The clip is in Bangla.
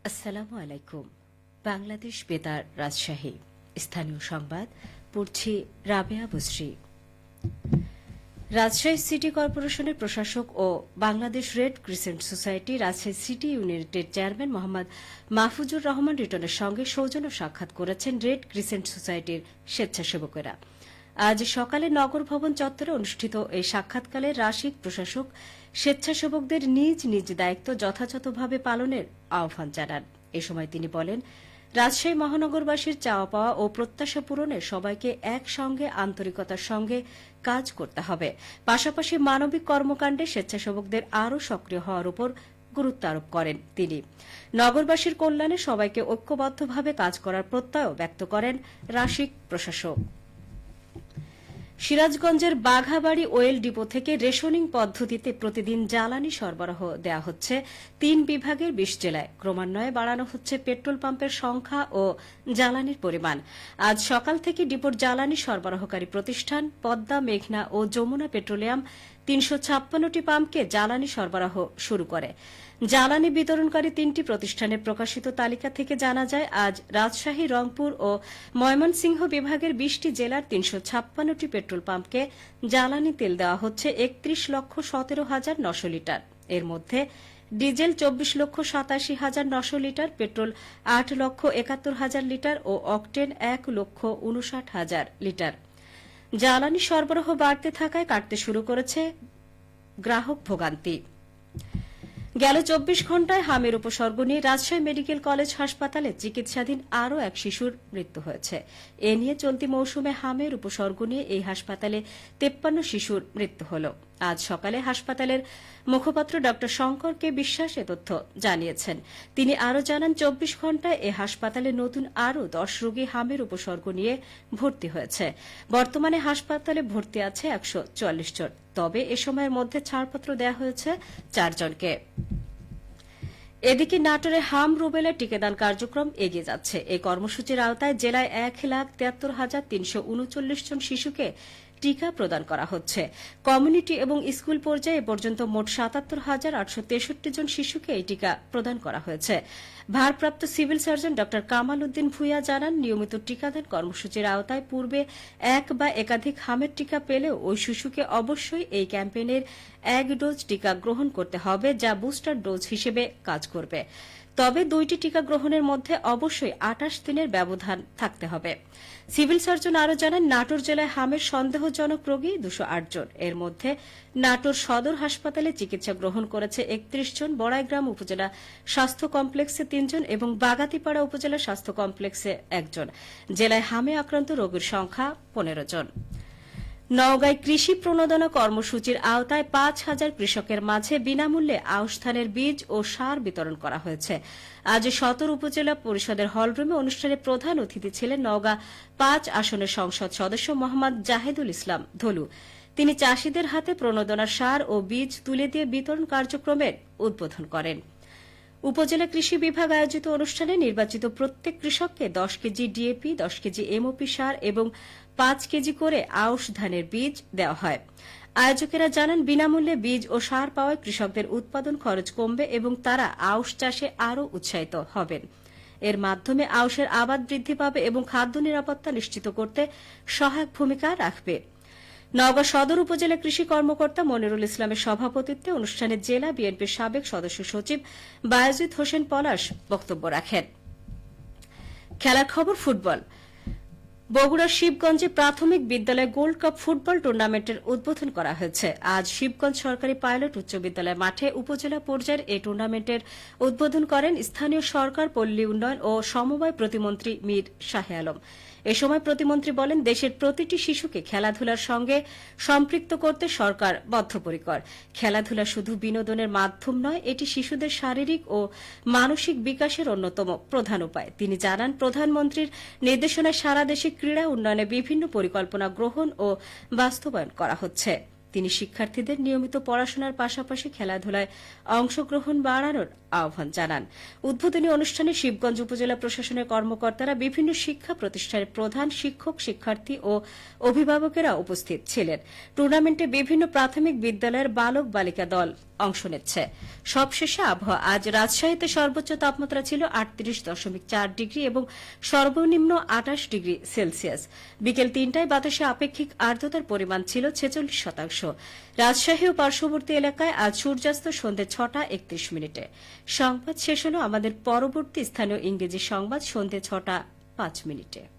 আসসালামু আলাইকুম। বাংলাদেশ বেতার রাজশাহী স্থানীয় সংবাদ পড়ছি রাবেয়া বসরি। রাজশাহী সিটি কর্পোরেশনের প্রশাসক ও Bangladesh red crescent society Rajshahi city ইউনিটের চেয়ারম্যান মোহাম্মদ মাহফুজুর রহমান রিটনের সঙ্গে সৌজন্য সাক্ষাৎ করেছেন রেড ক্রিসেন্ট সোসাইটির স্বেচ্ছাসেবকেরা। আজ সকালে নগর ভবন চত্বরে অনুষ্ঠিত এই সাক্ষাৎকালে রাশিক প্রশাসক স্বেচ্ছাসেবকদের নিজ নিজ দায়িত্ব যথাযথভাবে পালনের আহ্বান জানান। এ সময় তিনি বলেন, রাজশাহী মহানগরবাসীর চাওয়া পাওয়া ও প্রত্যাশা পূরণে সবাইকে একসঙ্গে আন্তরিকতার সঙ্গে কাজ করতে হবে। পাশাপাশি মানবিক কর্মকাণ্ডে স্বেচ্ছাসেবকদের আরও সক্রিয় হওয়ার উপর গুরুত্ব আরোপ করেন তিনি। নগরবাসীর কল্যাণে সবাইকে ঐক্যবদ্ধভাবে কাজ করার প্রত্যয় ব্যক্ত করেন রাশিক প্রশাসক। সিরাজগঞ্জের বাঘাবাড়ি ওয়েল ডিপো থেকে রেশনিং পদ্ধতিতে প্রতিদিন জ্বালানি সরবরাহ দেওয়া হচ্ছে ৩ বিভাগের ২০ জেলায়। ক্রমান্বয়ে বাড়ানো হচ্ছে পেট্রোল পাম্পের সংখ্যা ও জ্বালানির পরিমাণ। আজ সকাল থেকে ডিপোর জ্বালানি সরবরাহকারী প্রতিষ্ঠান পদ্মা, মেঘনা ও যমুনা পেট্রোলিয়াম ৩৫৬টি পাম্পকে জ্বালানি সরবরাহ শুরু করে। জ্বালানি বিতরণকারী ৩টি প্রতিষ্ঠানের প্রকাশিত তালিকা থেকে জানা যায়, আজ রাজশাহী, রংপুর ও ময়মনসিংহ বিভাগের ২০টি জেলার ৩৫৬টি পেট্রোল পাম্পকে জ্বালানি তেল দেওয়া হচ্ছে ৩১,১৭,৯০০ লিটার। এর মধ্যে ডিজেল ২৪,৮৭,৯০০ লিটার, পেট্রোল ৮,৭১,০০০ লিটার ও অকটেন ১,৫৯,০০০ লিটার। জ্বালানি সরবরাহ বাড়তে থাকায় কাটতে শুরু করেছে গ্রাহক ভোগান্তি। গেল ২৪ ঘণ্টায় হামের উপসর্গ নিয়ে রাজশাহী মেডিকেল কলেজ হাসপাতালে চিকিৎসাধীন আরও এক শিশুর মৃত্যু হয়েছে। এ নিয়ে চলতি মৌসুমে হামের উপসর্গ নিয়ে এই হাসপাতালে ৫৩ শিশুর মৃত্যু হল। আজ সকালে হাসপাতালের মুখপাত্র ড শঙ্কর কে বিশ্বাস এ তথ্য জানিয়েছেন। তিনি আরও জানান, ২৪ ঘণ্টায় এ হাসপাতালে নতুন আরও ১০ রোগী হামের উপসর্গ নিয়ে ভর্তি হয়েছে। বর্তমানে হাসপাতালে ভর্তি আছে ১৪৪ জন। তবে এ সময়ের মধ্যে ছাড়পত্র দেওয়া হয়েছে ৪ জনকে। এদিকে নাটোরে হাম রুবেলা টিকাদান কার্যক্রম এগিয়ে যাচ্ছে। এই কর্মসূচির আওতায় জেলায় ১,৭৩,৩৩৯ জন শিশুকে টিকা প্রদান করা হচ্ছে। কমিউনিটি এবং স্কুল পর্যায়ে এ পর্যন্ত মোট ৭৭,৮৬৩ জন শিশুকে এই টিকা প্রদান করা হয়েছে। ভারপ্রাপ্ত সিভিল সার্জন ড কামাল উদ্দিন ভূঁইয়া জানান, নিয়মিত টিকাদান কর্মসূচির আওতায় পূর্বে এক বা একাধিক হামের টিকা পেলেও ওই শিশুকে অবশ্যই এই ক্যাম্পেইনের ১ ডোজ টিকা গ্রহণ করতে হবে, যা বুস্টার ডোজ হিসেবে কাজ করবে। তবে ২টি টিকা গ্রহণের মধ্যে অবশ্যই ২৮ দিনের ব্যবধান থাকতে হবে। সিভিল সার্জন আরও জানান, নাটোর জেলায় হামের সন্দেহজনক রোগী ২০৮ জন। এর মধ্যে নাটোর সদর হাসপাতালে চিকিৎসা গ্রহণ করেছে ৩১ জন, বড়াইগ্রাম উপজেলা স্বাস্থ্য কমপ্লেক্সে ৩ জন এবং বাগাতিপাড়া উপজেলা স্বাস্থ্য কমপ্লেক্সে ১ জন। জেলায় হামে আক্রান্ত রোগীর সংখ্যা ১৫ জন। নওগাঁয় কৃষি প্রণোদনা কর্মসূচির আওতায় ৫,০০০ কৃষকের মাঝে বিনামূল্যে আউশ ধানের বীজ ও সার বিতরণ করা হয়েছে। আজ সদর উপজেলা পরিষদের হলরুমে অনুষ্ঠানে প্রধান অতিথি ছিলেন নওগাঁ ৫ আসনের সংসদ সদস্য মোহাম্মদ জাহেদুল ইসলাম ধলু। তিনি চাষিদের হাতে প্রণোদনার সার ও বীজ তুলে দিয়ে বিতরণ কার্যক্রমের উদ্বোধন করেন। উপজেলা কৃষি বিভাগ আয়োজিত অনুষ্ঠানে নির্বাচিত প্রত্যেক কৃষককে ১০ কেজি ডিএপি, ১০ কেজি এমওপি সার এবং ৫ কেজি করে আউশ ধানের বীজ দেওয়া হয়। আয়োজকেরা জানান, বিনামূল্যে বীজ ও সার পাওয়ায় কৃষকদের উৎপাদন খরচ কমবে এবং তারা আউশ চাষে আরও উৎসাহিত হবেন। এর মাধ্যমে আউশের আবাদ বৃদ্ধি পাবে এবং খাদ্য নিরাপত্তা নিশ্চিত করতে সহায়ক ভূমিকা রাখবে। নওগাঁ সদর উপজেলা কৃষি কর্মকর্তা মনিরুল ইসলামের সভাপতিত্বে অনুষ্ঠানে জেলা বিএনপির সাবেক সদস্য সচিব বায়েজিদ হোসেন পলাশ বক্তব্য রাখেন। খেলার খবর ফুটবল। বগুড়ার শিবগঞ্জে প্রাথমিক বিদ্যালয় গোল্ড কাপ ফুটবল টুর্নামেন্টের উদ্বোধন করা হয়েছে। আজ শিবগঞ্জ সরকারি পাইলট উচ্চ বিদ্যালয় মাঠে উপজেলা পর্যায়ের এই টুর্নামেন্টের উদ্বোধন করেন স্থানীয় সরকার, পল্লী উন্নয়ন ও সমবায় প্রতিমন্ত্রী মীর শাহে আলম। এ সময় প্রতিমন্ত্রী বলেন, দেশের প্রতিটি শিশুকে খেলাধুলার সঙ্গে সম্পৃক্ত করতে সরকার বদ্ধপরিকর। খেলাধুলা শুধু বিনোদনের মাধ্যম নয়, এটি শিশুদের শারীরিক ও মানসিক বিকাশের অন্যতম প্রধান উপায়। তিনি জানান, প্রধানমন্ত্রীর নির্দেশনায় সারা দেশে ক্রীড়া উন্নয়নে বিভিন্ন পরিকল্পনা গ্রহণ ও বাস্তবায়ন করা হচ্ছে। তিনি শিক্ষার্থীদের নিয়মিত পড়াশোনার পাশাপাশি খেলাধুলায় অংশগ্রহণ বাড়ানোর আহ্বান জানান। উদ্বোধনী অনুষ্ঠানে শিবগঞ্জ উপজেলা প্রশাসনের কর্মকর্তারা, বিভিন্ন শিক্ষা প্রতিষ্ঠানের প্রধান, শিক্ষক, শিক্ষার্থী ও অভিভাবকেরা উপস্থিত ছিলেন। টুর্নামেন্টে বিভিন্ন প্রাথমিক বিদ্যালয়ের বালক বালিকা দল অংশ নিচ্ছে। সবশেষে আবহাওয়া। আজ রাজশাহীতে সর্বোচ্চ তাপমাত্রা ছিল ৩৮.৪ ডিগ্রি এবং সর্বনিম্ন ২৮ ডিগ্রি সেলসিয়াস। বিকেল ৩টায় বাতাসে আপেক্ষিক আর্দ্রতার পরিমাণ ছিল ৪৬%। রাজশাহী ও পার্শ্ববর্তী এলাকায় আজ সূর্যাস্ত সন্ধ্যে ৬টা ৩১ মিনিটে। সংবাদ শেষ হল। আমাদের পরবর্তী স্থানীয় ইংরেজি সংবাদ সন্ধ্যে ৬টা ৫ মিনিটে।